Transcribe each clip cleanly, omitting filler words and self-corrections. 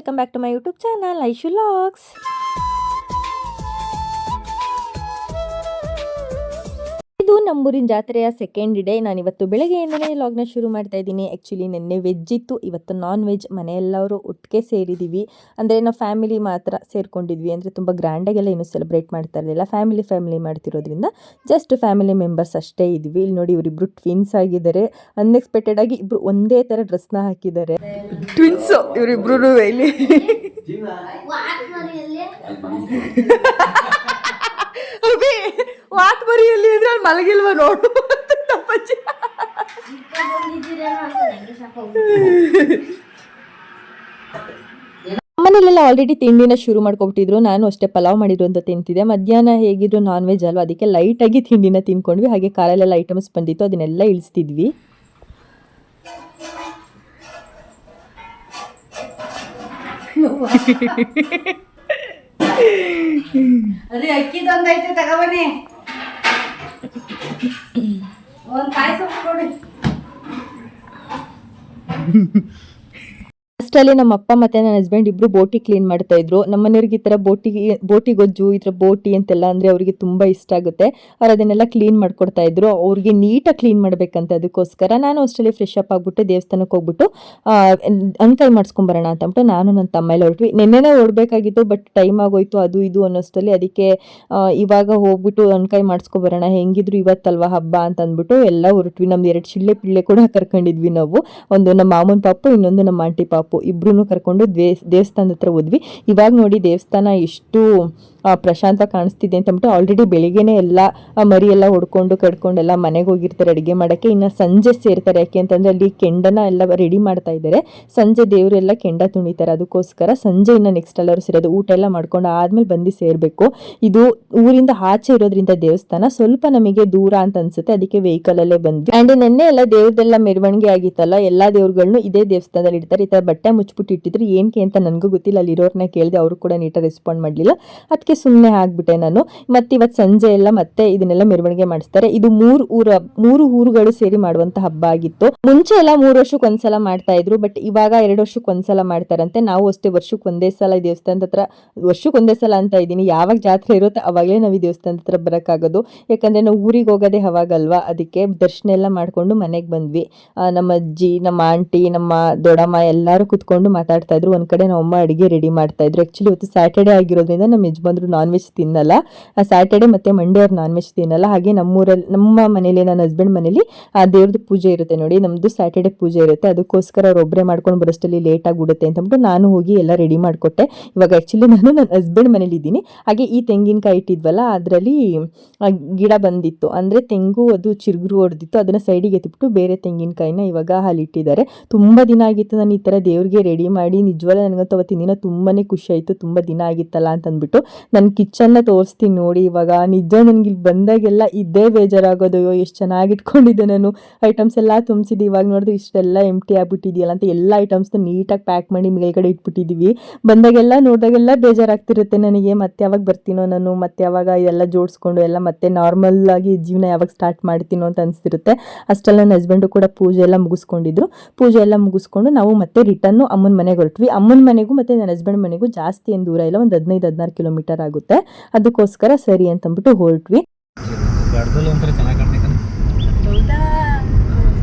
Welcome back to my YouTube channel Aishu logs. ಇದು ನಮ್ಮೂರಿನ ಜಾತ್ರೆಯ ಸೆಕೆಂಡ್ ಡೇ. ನಾನು ಇವತ್ತು ಬೆಳಗ್ಗೆಯಿಂದನೇ ಲಾಗ್ನ ಶುರು ಮಾಡ್ತಾ ಇದ್ದೀನಿ. ಆ್ಯಕ್ಚುಲಿ ನಿನ್ನೆ ವೆಜ್ ಇತ್ತು, ಇವತ್ತು ನಾನ್ ವೆಜ್. ಮನೆಯೆಲ್ಲವರು ಒಟ್ಟಿಗೆ ಸೇರಿದ್ದೀವಿ. ಅಂದರೆ ನಾವು ಫ್ಯಾಮಿಲಿ ಮಾತ್ರ ಸೇರ್ಕೊಂಡಿದ್ವಿ. ಅಂದರೆ ತುಂಬ ಗ್ರ್ಯಾಂಡಾಗೆಲ್ಲ ಏನು ಸೆಲೆಬ್ರೇಟ್ ಮಾಡ್ತಾ ಇರಲಿಲ್ಲ, ಫ್ಯಾಮಿಲಿ ಮಾಡ್ತಿರೋದ್ರಿಂದ ಜಸ್ಟ್ ಫ್ಯಾಮಿಲಿ ಮೆಂಬರ್ಸ್ ಅಷ್ಟೇ ಇದ್ವಿ. ಇಲ್ಲಿ ನೋಡಿ ಇವರಿಬ್ರು ಟ್ವಿನ್ಸ್ ಆಗಿದ್ದಾರೆ. ಅನ್ಎಕ್ಸ್ಪೆಕ್ಟೆಡ್ ಆಗಿ ಇಬ್ರು ಒಂದೇ ಥರ ಡ್ರೆಸ್ನ ಹಾಕಿದ್ದಾರೆ. ಟ್ವಿನ್ಸ್ ಇವರಿಬ್ರು ಇಲ್ಲಿ ವಾತ್ ಮರಿಯಲ್ಲಿ ಇದ್ರೆ ಅಲ್ಲಿ ಮಲಗಿಲ್ವ ನೋಡು. ಮನೇಲೆಲ್ಲ ಆಲ್ರೆಡಿ ತಿಂಡಿನ ಶುರು ಮಾಡ್ಕೊಬಿಟ್ಟಿದ್ರು. ನಾನು ಅಷ್ಟೇ ಪಲಾವ್ ಮಾಡಿದ್ರು ಅಂತ ತಿಂತಿದ್ದೆ. ಮಧ್ಯಾಹ್ನ ಹೇಗಿದ್ರು ನಾನ್ ವೆಜ್ ಅಲ್ವಾ, ಅದಕ್ಕೆ ಲೈಟಾಗಿ ತಿಂಡಿನ ತಿನ್ಕೊಂಡ್ವಿ. ಹಾಗೆ ಕಾರಲ್ಲೆಲ್ಲ ಐಟಮ್ಸ್ ಬಂದಿತ್ತು, ಅದನ್ನೆಲ್ಲ ಇಳಿಸ್ತಿದ್ವಿ. ಅದೇ ಅಕ್ಕಿದೊಂದೈತೆ ತಗೋಬನ್ನಿ, ಒಂದು ಪಾಯಸ ಕೊಡಿ. ಅಷ್ಟರಲ್ಲಿ ನಮ್ಮ ಅಪ್ಪ ಮತ್ತೆ ನನ್ನ ಹಸ್ಬೆಂಡ್ ಇಬ್ರು ಬೋಟಿ ಕ್ಲೀನ್ ಮಾಡ್ತಾ ಇದ್ರು. ನಮ್ಮ ಮನೆಯವ್ರಿಗೆ ಈ ಥರ ಬೋಟಿ ಗೊಜ್ಜು, ಈ ಥರ ಬೋಟಿ ಅಂತೆಲ್ಲ ಅಂದರೆ ಅವರಿಗೆ ತುಂಬ ಇಷ್ಟ ಆಗುತ್ತೆ. ಅವ್ರು ಅದನ್ನೆಲ್ಲ ಕ್ಲೀನ್ ಮಾಡ್ಕೊಡ್ತಾ ಇದ್ರು. ಅವ್ರಿಗೆ ನೀಟಾಗಿ ಕ್ಲೀನ್ ಮಾಡಬೇಕಂತ, ಅದಕ್ಕೋಸ್ಕರ ನಾನು ಅಷ್ಟರಲ್ಲಿ ಫ್ರೆಶ್ ಅಪ್ ಆಗಿಬಿಟ್ಟು ದೇವಸ್ಥಾನಕ್ಕೆ ಹೋಗ್ಬಿಟ್ಟು ಅನ್ಕಾಯಿ ಮಾಡಿಸ್ಕೊಂಬರೋಣ ಅಂತ ಅಂದ್ಬಿಟ್ಟು ನಾನು ನನ್ನ ತಮ್ಮ ಎಲ್ಲ ಹೊರಟ್ವಿ. ನೆನ್ನೆನೇ ಹೊರಡ್ಬೇಕಾಗಿತ್ತು, ಬಟ್ ಟೈಮ್ ಆಗೋಯ್ತು ಅದು ಇದು ಅನ್ನೋಷ್ಟರಲ್ಲಿ. ಅದಕ್ಕೆ ಇವಾಗ ಹೋಗ್ಬಿಟ್ಟು ಅನ್ಕಾಯಿ ಮಾಡಿಸ್ಕೊಬರೋಣ, ಹೆಂಗಿದ್ರು ಇವತ್ತಲ್ವ ಹಬ್ಬ ಅಂತ ಅಂದ್ಬಿಟ್ಟು ಎಲ್ಲ ಹೊರಟ್ವಿ. ನಮ್ದು 2 ಚಿಳ್ಳೆ ಪಿಳ್ಳೆ ಕೂಡ ಕರ್ಕೊಂಡಿದ್ವಿ ನಾವು. ಒಂದು ನಮ್ಮ ಮಾಮೂನ್ ಪಾಪು, ಇನ್ನೊಂದು ನಮ್ಮ ಆಂಟಿ ಪಾಪು. ಇಬ್ರು ಕರ್ಕೊಂಡು ದೇವಸ್ಥಾನದ ಹತ್ರ ಹೋದ್ವಿ. ಇವಾಗ ನೋಡಿ ದೇವಸ್ಥಾನ ಎಷ್ಟು ಪ್ರಶಾಂತ ಕಾಣಿಸ್ತಿದೆ ಅಂತ ಅಂದ್ಬಿಟ್ಟು ಆಲ್ರೆಡಿ ಬೆಳಿಗ್ಗೆನೆ ಎಲ್ಲ ಮರಿ ಎಲ್ಲ ಹೊಡ್ಕೊಂಡು ಕಡ್ಕೊಂಡೆಲ್ಲ ಮನೆಗೆ ಹೋಗಿರ್ತಾರೆ ಅಡುಗೆ ಮಾಡೋಕ್ಕೆ. ಇನ್ನು ಸಂಜೆ ಸೇರ್ತಾರೆ, ಯಾಕೆ ಅಂತಂದರೆ ಅಲ್ಲಿ ಕೆಂಡನ ಎಲ್ಲ ರೆಡಿ ಮಾಡ್ತಾ ಇದ್ದಾರೆ. ಸಂಜೆ ದೇವರೆಲ್ಲ ಕೆಂಡ ತುಣಿತಾರೆ, ಅದಕ್ಕೋಸ್ಕರ ಸಂಜೆ ಇನ್ನು ನೆಕ್ಸ್ಟ್ ಎಲ್ಲರೂ ಸೇರೋದು. ಊಟ ಎಲ್ಲ ಮಾಡ್ಕೊಂಡು ಆದ್ಮೇಲೆ ಬಂದು ಸೇರಬೇಕು. ಇದು ಊರಿಂದ ಆಚೆ ಇರೋದ್ರಿಂದ ದೇವಸ್ಥಾನ ಸ್ವಲ್ಪ ನಮಗೆ ದೂರ ಅಂತ ಅನ್ಸುತ್ತೆ, ಅದಕ್ಕೆ ವೆಹಿಕಲ್ ಅಲ್ಲೇ ಬಂದ್ವಿ. ಆ್ಯಂಡ್ ನೆನ್ನೆ ಎಲ್ಲ ದೇವ್ರದೆಲ್ಲ ಮೆರವಣಿಗೆ ಆಗಿತ್ತಲ್ಲ, ಎಲ್ಲ ದೇವ್ರುಗಳನ್ನು ಇದೇ ದೇವಸ್ಥಾನದಲ್ಲಿ ಇಡ್ತಾರೆ. ಈ ಥರ ಬಟ್ಟೆ ಮುಚ್ಚಿಬಿಟ್ಟು ಇಟ್ಟಿದ್ರು, ಏನಕ್ಕೆ ಅಂತ ನನಗೂ ಗೊತ್ತಿಲ್ಲ. ಅಲ್ಲಿರೋರ್ನ ಕೇಳಿದೆ, ಅವರು ಕೂಡ ನೀಟಾಗಿ ರೆಸ್ಪಾಂಡ್ ಮಾಡಲಿಲ್ಲ. ಅದಕ್ಕೆ ಸುಮ್ಮನೆ ಆಗ್ಬಿಟ್ಟೆ ನಾನು. ಮತ್ತೆ ಇವತ್ತು ಸಂಜೆ ಎಲ್ಲ ಮತ್ತೆ ಇದನ್ನೆಲ್ಲ ಮೆರವಣಿಗೆ ಮಾಡಿಸ್ತಾರೆ. ಇದು 3 ಊರುಗಳು ಸೇರಿ ಮಾಡುವಂತ ಹಬ್ಬ ಆಗಿತ್ತು. ಮುಂಚೆ ಎಲ್ಲ 3 ವರ್ಷಕ್ಕೆ ಒಂದ್ಸಲ ಮಾಡ್ತಾ ಇದ್ರು, ಬಟ್ ಇವಾಗ 2 ವರ್ಷಕ್ಕೆ ಒಂದ್ಸಲ ಮಾಡ್ತಾರಂತೆ. ನಾವು ಅಷ್ಟೇ ವರ್ಷಕ್ಕೆ ಒಂದೇ ಸಲ ಈ ದೇವಸ್ಥಾನದ ಹತ್ರ, ವರ್ಷಕ್ಕೆ ಒಂದೇ ಸಲ ಅಂತ ಇದ್ದೀನಿ, ಯಾವಾಗ ಜಾತ್ರೆ ಇರುತ್ತೆ ಅವಾಗಲೇ ನಾವು ಈ ದೇವಸ್ಥಾನದ ಹತ್ರ ಬರೋಕ್ಕಾಗೋದು. ಯಾಕಂದ್ರೆ ನಾವು ಊರಿಗೆ ಹೋಗೋದೇ ಅವಾಗಲ್ವಾ, ಅದಕ್ಕೆ ದರ್ಶನ ಎಲ್ಲ ಮಾಡ್ಕೊಂಡು ಮನೆಗೆ ಬಂದ್ವಿ. ನಮ್ಮ ಅಜ್ಜಿ, ನಮ್ಮ ಆಂಟಿ, ನಮ್ಮ ದೊಡ್ಡಮ್ಮ ಎಲ್ಲರೂ ಕುತ್ಕೊಂಡು ಮಾತಾಡ್ತಾ ಇದ್ರು. ಒಂದ್ ಕಡೆ ನಮ್ಮ ಅಮ್ಮ ಅಡಿಗೆ ರೆಡಿ ಮಾಡ್ತಾ ಇದ್ರು. ಆಕ್ಚುಲಿ ಇವತ್ತು ಸ್ಯಾಟರ್ಡೆ ಆಗಿರೋದ್ರಿಂದ ನಮ್ಮ ಯಜಮಾನ್ರು ನಾನ್ ವೆಜ್ ತಿನ್ನಲ್ಲ. ಸ್ಯಾಟರ್ಡೆ ಮತ್ತೆ ಮಂಡೇ ಅವ್ರು ನಾನ್ ವೆಜ್ ತಿನ್ನಲ್ಲ. ಹಾಗೆ ನಮ್ಮ ಮನೇಲಿ, ನನ್ನ ಹಸ್ಬೆಂಡ್ ಮನೇಲಿ ದೇವ್ರದ್ದು ಪೂಜೆ ಇರುತ್ತೆ ನೋಡಿ, ನಮ್ದು ಸ್ಯಾಟರ್ಡೆ ಪೂಜೆ ಇರುತ್ತೆ. ಅದಕ್ಕೋಸ್ಕರ ಅವ್ರು ಒಬ್ಬರೇ ಮಾಡ್ಕೊಂಡು ಬರೋಷ್ಟಲ್ಲಿ ಲೇಟ್ ಆಗಿಬಿಡುತ್ತೆ ಅಂತ ಅಂದ್ಬಿಟ್ಟು ನಾನು ಹೋಗಿ ಎಲ್ಲ ರೆಡಿ ಮಾಡಿಕೊಟ್ಟೆ. ಇವಾಗ ಆ್ಯಕ್ಚುಲಿ ನಾನು ನನ್ನ ಹಸ್ಬೆಂಡ್ ಮನೇಲಿ ಇದ್ದೀನಿ. ಹಾಗೆ ಈ ತೆಂಗಿನಕಾಯಿ ಇಟ್ಟಿದ್ವಲ್ಲ, ಅದರಲ್ಲಿ ಗಿಡ ಬಂದಿತ್ತು, ಅಂದರೆ ತೆಂಗು ಅದು ಚಿಗುರು ಹೊಡೆದಿತ್ತು. ಅದನ್ನು ಸೈಡಿಗೆ ಎತ್ತಿಬಿಟ್ಟು ಬೇರೆ ತೆಂಗಿನಕಾಯಿನ ಇವಾಗ ಹಾಲಿಟ್ಟಿದ್ದಾರೆ. ತುಂಬ ದಿನ ಆಗಿತ್ತು ನಾನು ಈ ಥರ ದೇವ್ರಿಗೆ ರೆಡಿ ಮಾಡಿ. ನಿಜವಾಗ್ಲೂ ನನಗಂತೂ ಅವತ್ತಿನ ದಿನ ತುಂಬಾ ಖುಷಿ ಆಯಿತು. ತುಂಬ ದಿನ ಆಗಿತ್ತಲ್ಲ ಅಂತ ಅಂದ್ಬಿಟ್ಟು ನನ್ನ ಕಿಚನ್ನ ತೋರಿಸ್ತೀನಿ ನೋಡಿ. ಇವಾಗ ನಿಜ ನನಗೆ ಇಲ್ಲಿ ಬಂದಾಗೆಲ್ಲ ಇದ್ದೇ ಬೇಜಾರಾಗೋದು, ಎಷ್ಟು ಚೆನ್ನಾಗಿ ಇಟ್ಕೊಂಡಿದ್ದೆ ನಾನು, ಐಟಮ್ಸ್ ಎಲ್ಲ ತುಂಬಿಸಿದ್ದೆ. ಇವಾಗ ನೋಡಿದ್ರೆ ಇಷ್ಟೆಲ್ಲ ಎಂಟಿ ಆಗ್ಬಿಟ್ಟಿದೆಯಲ್ಲ ಅಂತ ಎಲ್ಲ ಐಟಮ್ಸ್ನ ನೀಟಾಗಿ ಪ್ಯಾಕ್ ಮಾಡಿ ಮೇಲ್ಗಡೆ ಇಟ್ಬಿಟ್ಟಿದ್ದೀವಿ. ಬಂದಾಗೆಲ್ಲ ನೋಡಿದಾಗೆಲ್ಲ ಬೇಜಾರಾಗ್ತಿರುತ್ತೆ ನನಗೆ, ಮತ್ತೆ ಯಾವಾಗ ಬರ್ತೀನೋ ನಾನು, ಮತ್ತೆ ಯಾವಾಗ ಇದೆಲ್ಲ ಜೋಡಿಸ್ಕೊಂಡು ಎಲ್ಲ ಮತ್ತೆ ನಾರ್ಮಲ್ ಆಗಿ ಜೀವನ ಯಾವಾಗ ಸ್ಟಾರ್ಟ್ ಮಾಡ್ತೀನೋ ಅಂತ ಅನಿಸ್ತಿರುತ್ತೆ. ಅಷ್ಟೆಲ್ಲ ನನ್ನ ಹಸ್ಬೆಂಡು ಕೂಡ ಪೂಜೆ ಎಲ್ಲ ಮುಗಿಸ್ಕೊಂಡಿದ್ರು. ಪೂಜೆ ಎಲ್ಲ ಮುಗಿಸ್ಕೊಂಡು ನಾವು ಮತ್ತೆ ರಿಟರ್ನು ಅಮ್ಮನ ಮನೆಗೆ ಹೊರಟ್ವಿ. ಅಮ್ಮನ ಮನೆಗೂ ಮತ್ತು ನನ್ನ ಹಸ್ಬೆಂಡ್ ಮನೆಗೂ ಜಾಸ್ತಿ ಏನು ದೂರ ಇಲ್ಲ, ಒಂದು 15-16 ಕಿಲೋಮೀಟರ್ ಆಗುತ್ತೆ. ಅದಕ್ಕೋಸ್ಕರ ಸರಿ ಅಂತಂದ್ಬಿಟ್ಟು ಹೊರಟ್ವಿ.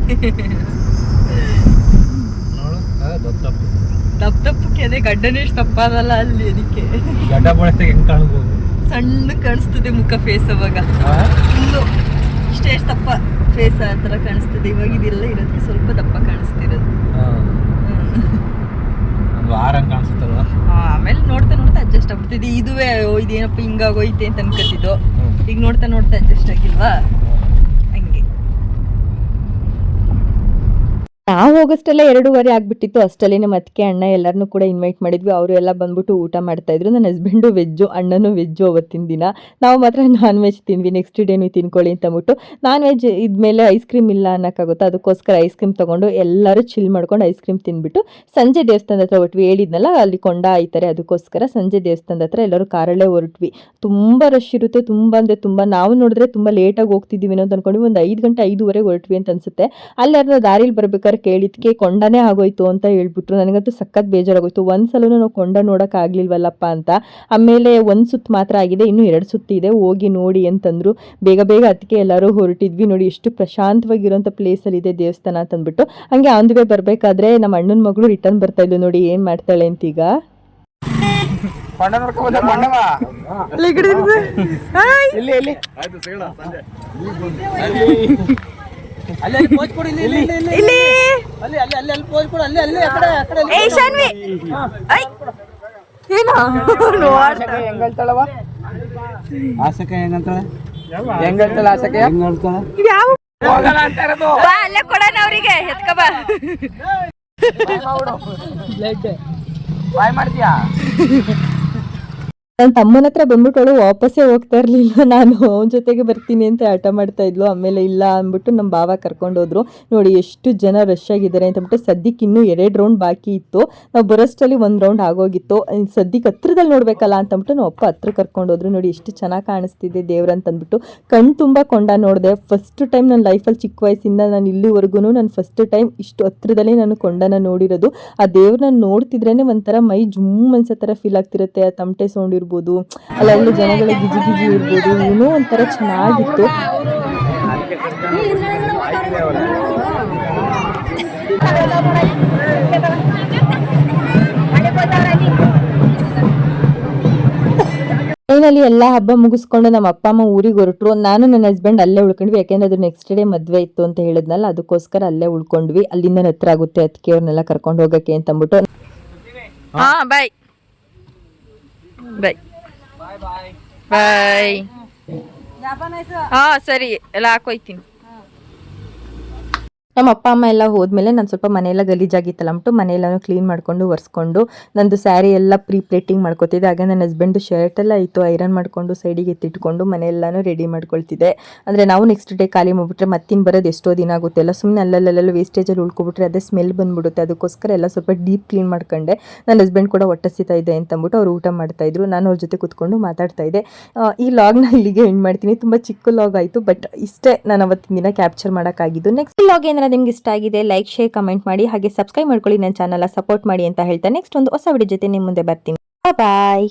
ತಪ್ಪಕ್ಕೆ ಗಡ್ಡನೇ ತಪ್ಪಾದಲ್ಲ ಅಲ್ಲಿ, ಅದಕ್ಕೆ ಸಣ್ಣ ಕಾಣಿಸ್ತದೆ ಮುಖ, ಫೇಸ್ ಅವಾಗ ಇಷ್ಟೇ ದಪ್ಪ ಫೇಸ್ ಆ ಥರ ಕಾಣಿಸ್ತದೆ. ಇವಾಗ ಇದೆಲ್ಲ ಇರೋದಕ್ಕೆ ಸ್ವಲ್ಪ ದಪ್ಪ ಕಾಣಿಸ್ತಿರೋದು. ಆಮೇಲೆ ನೋಡ್ತಾ ಅಡ್ಜಸ್ಟ್ ಆಗ್ಬಿಡ್ತಿದ್ದೆ. ಇದುವೇ ಇದೇನಪ್ಪ ಹಿಂಗಾಗೋಯ್ತೆ ಅಂತ ಅನ್ಕೋತಿದ್ದು, ಈಗ ನೋಡ್ತಾ ಅಡ್ಜಸ್ಟ್ ಆಗಿಲ್ವಾ, ಹಂಗೆ. ನಾವು ಹೋಗೋಷ್ಟೆಲ್ಲ 2:30 ಆಗ್ಬಿಟ್ಟಿತ್ತು. ಅಷ್ಟರಲ್ಲಿ ನಮ್ಮ ಅತ್ತಿಗೆ ಅಣ್ಣ ಎಲ್ಲರನ್ನೂ ಕೂಡ ಇನ್ವೈಟ್ ಮಾಡಿದ್ವಿ. ಅವರು ಎಲ್ಲ ಬಂದ್ಬಿಟ್ಟು ಊಟ ಮಾಡ್ತಾ ಇದ್ರು. ನನ್ನ ಹಸ್ಬೆಂಡು ವೆಜ್ಜು, ಅಣ್ಣನೂ ವೆಜ್ಜು ಅವತ್ತಿನ ದಿನ. ನಾವು ಮಾತ್ರ ನಾನ್ ವೆಜ್ ತಿಂದ್ವಿ. ನೆಕ್ಸ್ಟ್ ಡೇನು ತಿನ್ಕೊಳ್ಳಿ ಅಂತ ಅಂದ್ಬಿಟ್ಟು. ನಾನ್ ವೆಜ್ ಇದ್ಮೇಲೆ ಐಸ್ ಕ್ರೀಮ್ ಇಲ್ಲ ಅನ್ನೋಕ್ಕಾಗುತ್ತಾ, ಅದಕ್ಕೋಸ್ಕರ ಐಸ್ ಕ್ರೀಮ್ ತೊಗೊಂಡು ಎಲ್ಲರೂ ಚಿಲ್ ಮಾಡ್ಕೊಂಡು ಐಸ್ ಕ್ರೀಮ್ ತಿಂದ್ಬಿಟ್ಟು ಸಂಜೆ ದೇವಸ್ಥಾನದ ಹತ್ರ ಹೊರಟ್ವಿ. ಹೇಳಿದ್ನಲ್ಲ ಅಲ್ಲಿ ಕೊಂಡ ಆಯ್ತಾರೆ, ಅದಕ್ಕೋಸ್ಕರ ಸಂಜೆ ದೇವಸ್ಥಾನದ ಹತ್ರ ಎಲ್ಲರೂ ಕಾರಲ್ಲೇ ಹೊರಟ್ವಿ. ತುಂಬ ರಶ್ ಇರುತ್ತೆ, ತುಂಬ ಅಂದರೆ ತುಂಬ. ನಾವು ನೋಡಿದ್ರೆ ತುಂಬ ಲೇಟಾಗಿ ಹೋಗ್ತಿದ್ದೀವಿ ಅಂತ ಅನ್ಕೊಂಡ್ವಿ. ಒಂದು 5 ಗಂಟೆ 5:30 ಹೊರಟ್ವಿ ಅಂತ ಅನ್ಸುತ್ತೆ. ಅಲ್ಲಿ ಯಾರನ್ನ ದಾರಿಲಿ ಬರ್ಬೇಕಾದ್ರೆ ಕೇಳಿದ್ಕೆ ಕೊಂಡನೇ ಆಗೋಯ್ತು ಅಂತ ಹೇಳ್ಬಿಟ್ರು. ನನಗಂತೂ ಸಖತ್ ಬೇಜಾರಾಗೋಯ್ತು. ಒಂದ್ಸಲೂ ನಾವು ಕೊಂಡ ನೋಡಕ್ ಆಗ್ಲಿಲ್ವಲ್ಲಪ್ಪ ಅಂತ. ಆಮೇಲೆ ಒಂದ್ ಸುತ್ತು ಮಾತ್ರ ಆಗಿದೆ, ಇನ್ನು 2 ಸುತ್ತು ಇದೆ, ಹೋಗಿ ನೋಡಿ ಅಂತಂದ್ರು. ಬೇಗ ಬೇಗ ಅದಕ್ಕೆ ಎಲ್ಲರೂ ಹೊರಟಿದ್ವಿ. ನೋಡಿ ಎಷ್ಟು ಪ್ರಶಾಂತವಾಗಿರುವಂತ ಪ್ಲೇಸ್ ಅಲ್ಲಿ ಇದೆ ದೇವಸ್ಥಾನ ಅಂತ ಅಂದ್ಬಿಟ್ಟು. ಹಂಗೆ ಆನ್ ದಿ ವೇ ಬರ್ಬೇಕಾದ್ರೆ ನಮ್ಮ ಅಣ್ಣನ ಮಗಳು ರಿಟರ್ನ್ ಬರ್ತಾ ಇದ್ಲು. ನೋಡಿ ಏನ್ ಮಾಡ್ತಾಳೆ ಅಂತ ಈಗ. ನನ್ನ ತಮ್ಮನ ಹತ್ರ ಬಂದ್ಬಿಟ್ಟು ಅವಳು ವಾಪಸ್ಸೇ ಹೋಗ್ತಾ ಇರ್ಲಿಲ್ಲ. ನಾನು ಅವನ ಜೊತೆಗೆ ಬರ್ತೀನಿ ಅಂತ ಆಟ ಮಾಡ್ತಾ ಇದ್ಲು. ಆಮೇಲೆ ಇಲ್ಲ ಅಂದ್ಬಿಟ್ಟು ನಮ್ಮ ಭಾವ ಕರ್ಕೊಂಡೋದ್ರು. ನೋಡಿ ಎಷ್ಟು ಜನ ರಶ್ ಆಗಿದ್ದಾರೆ ಅಂತ ಅಂದ್ಬಿಟ್ಟು. ಸದ್ಯಕ್ಕೆ ಇನ್ನೂ 2 ರೌಂಡ್ ಬಾಕಿ ಇತ್ತು. ನಾವು ಬರೋಷ್ಟರಲ್ಲಿ 1 ರೌಂಡ್ ಆಗೋಗಿತ್ತು. ಸದ್ಯಕ್ಕೆ ಹತ್ರದಲ್ಲಿ ನೋಡ್ಬೇಕಲ್ಲ ಅಂತ ಅಂದ್ಬಿಟ್ಟು ನಾವು ಅಪ್ಪ ಹತ್ರ ಕರ್ಕೊಂಡೋದ್ರು. ನೋಡಿ ಎಷ್ಟು ಚೆನ್ನಾಗಿ ಕಾಣಿಸ್ತಿದೆ ದೇವ್ರಂತ ಅಂದ್ಬಿಟ್ಟು. ಕಣ್ಣು ತುಂಬ ಕೊಂಡ ನೋಡಿದೆ. ಫಸ್ಟ್ ಟೈಮ್ ನನ್ನ ಲೈಫಲ್ಲಿ ಚಿಕ್ಕ ವಯಸ್ಸಿಂದ ನಾನು ಇಲ್ಲಿವರೆಗೂ ನಾನು ಫಸ್ಟ್ ಟೈಮ್ ಇಷ್ಟು ಹತ್ರದಲ್ಲೇ ನಾನು ಕೊಂಡನ ನೋಡಿರೋದು. ಆ ದೇವ್ರನ್ನ ನೋಡ್ತಿದ್ರೇನೆ ಒಂಥರ ಮೈ ಜುಮ್ ಅನ್ಸೋ ಥರ ಫೀಲ್ ಆಗ್ತಿರುತ್ತೆ. ಆ ತಮಟೆ ಸೌಂಡ್ ಇರ್ಬೋದು, ಅಲ್ಲೆಲ್ಲ ಜನಗಳ ಗಿಜಿ ಗಿಜಿ ಇರ್ಬೋದು, ಏನೋ ಒಂಥರ ಚೆನ್ನಾಗಿತ್ತು. ಫೈನಲಿ ಎಲ್ಲ ಹಬ್ಬ ಮುಗಿಸ್ಕೊಂಡು ನಮ್ಮ ಅಪ್ಪ ಅಮ್ಮ ಊರಿಗೆ ಹೊರಟ್ರು. ನಾನು ನನ್ನ ಹಸ್ಬೆಂಡ್ ಅಲ್ಲೇ ಉಳ್ಕೊಂಡ್ವಿ. ಯಾಕೆಂದ್ರೆ ಅದು ನೆಕ್ಸ್ಟ್ ಡೇ ಮದುವೆ ಇತ್ತು ಅಂತ ಹೇಳಿದ್ನಲ್ಲ, ಅದಕ್ಕೋಸ್ಕರ ಅಲ್ಲೇ ಉಳ್ಕೊಂಡ್ವಿ. ಅಲ್ಲಿಂದ ಹತ್ರ ಆಗುತ್ತೆ, ಅದಕ್ಕೆ ಅವ್ರನ್ನೆಲ್ಲ ಕರ್ಕೊಂಡು ಹೋಗಕ್ಕೆ ಅಂತ ಅಂದ್ಬಿಟ್ಟು. ಬಾಯ್ ಬಾಯ್ ಬಾಯ್. ಹಾ ಸರಿ, ಎಲ್ಲ ಹಾಕೋಯ್ತೀನಿ. ನಮ್ಮ ಅಪ್ಪ ಅಮ್ಮ ಎಲ್ಲ ಹೋದ್ಮೇಲೆ ನಾನು ಸ್ವಲ್ಪ ಮನೆಯೆಲ್ಲ ಗಲೀಜಾಗಿತ್ತಲ್ಲ ಅಂದ್ಬಿಟ್ಟು ಮನೆಯೆಲ್ಲನೂ ಕ್ಲೀನ್ ಮಾಡಿಕೊಂಡು ಒರೆಸ್ಕೊಂಡು ನಂದು ಸ್ಯಾರಿ ಎಲ್ಲ ಪ್ರೀ ಪ್ಲೇಟಿಂಗ್ ಮಾಡ್ಕೊತಿದ್ದೆ. ಆಗ ನನ್ನ ಹಸ್ಬೆಂಡು ಶರ್ಟ್ ಎಲ್ಲ ಇತ್ತು, ಐರನ್ ಮಾಡಿಕೊಂಡು ಸೈಡಿಗೆ ಎತ್ತಿಟ್ಕೊಂಡು ಮನೆಯೆಲ್ಲನೂ ರೆಡಿ ಮಾಡ್ಕೊಳ್ತಿದ್ದೆ. ಅಂದರೆ ನಾವು ನೆಕ್ಸ್ಟ್ ಡೇ ಖಾಲಿ ಮಾಡಿಬಿಟ್ರೆ ಮತ್ತಿನ್ನು ಬರೋದು ಎಷ್ಟೋ ದಿನ ಆಗುತ್ತೆ ಅಲ್ಲ, ಸುಮ್ಮನೆ ಅಲ್ಲಲ್ಲೆಲ್ಲ ವೇಸ್ಟೇಜಲ್ಲಿ ಉಳ್ಕೊಬಿಟ್ರೆ ಅದೇ ಸ್ಮೆಲ್ ಬಂದ್ಬಿಡುತ್ತೆ. ಅದಕ್ಕೋಸ್ಕರ ಎಲ್ಲ ಸ್ವಲ್ಪ ಡೀಪ್ ಕ್ಲೀನ್ ಮಾಡ್ಕೊಂಡೆ. ನನ್ನ ಹಸ್ಬೆಂಡ್ ಕೂಡ ಹೊಟ್ಟೆ ಹಸಿತಾ ಇದೆ ಅಂತ ಅಂದ್ಬಿಟ್ಟು ಅವ್ರು ಊಟ ಮಾಡ್ತಾಯಿದ್ರು. ನಾನು ಅವ್ರ ಜೊತೆ ಕೂತ್ಕೊಂಡು ಮಾತಾಡ್ತಾ ಇದ್ದೆ. ಈ ಲಾಗ್ನ ಇಲ್ಲಿಗೆ ಎಂಡ್ ಮಾಡ್ತೀನಿ. ತುಂಬ ಚಿಕ್ಕ ಲಾಗ್ ಆಯಿತು, ಬಟ್ ಇಷ್ಟೇ ನಾನು ಅವತ್ತಿನ ದಿನ ಕ್ಯಾಪ್ಚರ್ ಮಾಡೋಕ್ಕಾಗಿದ್ದು. ನೆಕ್ಸ್ಟ್ ಲಾಗ್ ಏನಾರ ನಿಮ್ಗೆ ಇಷ್ಟ ಆಗಿದೆ ಲೈಕ್ ಶೇರ್ ಕಮೆಂಟ್ ಮಾಡಿ, ಹಾಗೆ ಸಬ್ಸ್ಕ್ರೈಬ್ ಮಾಡ್ಕೊಳ್ಳಿ, ನನ್ನ ಚಾನಲ್ ಸಪೋರ್ಟ್ ಮಾಡಿ ಅಂತ ಹೇಳ್ತಾ ನೆಕ್ಸ್ಟ್ ಒಂದು ಹೊಸ ವಿಡಿಯೋ ಜೊತೆ ನಿಮ್ಮ ಮುಂದೆ ಬರ್ತೀನಿ. ಬಾಯ್.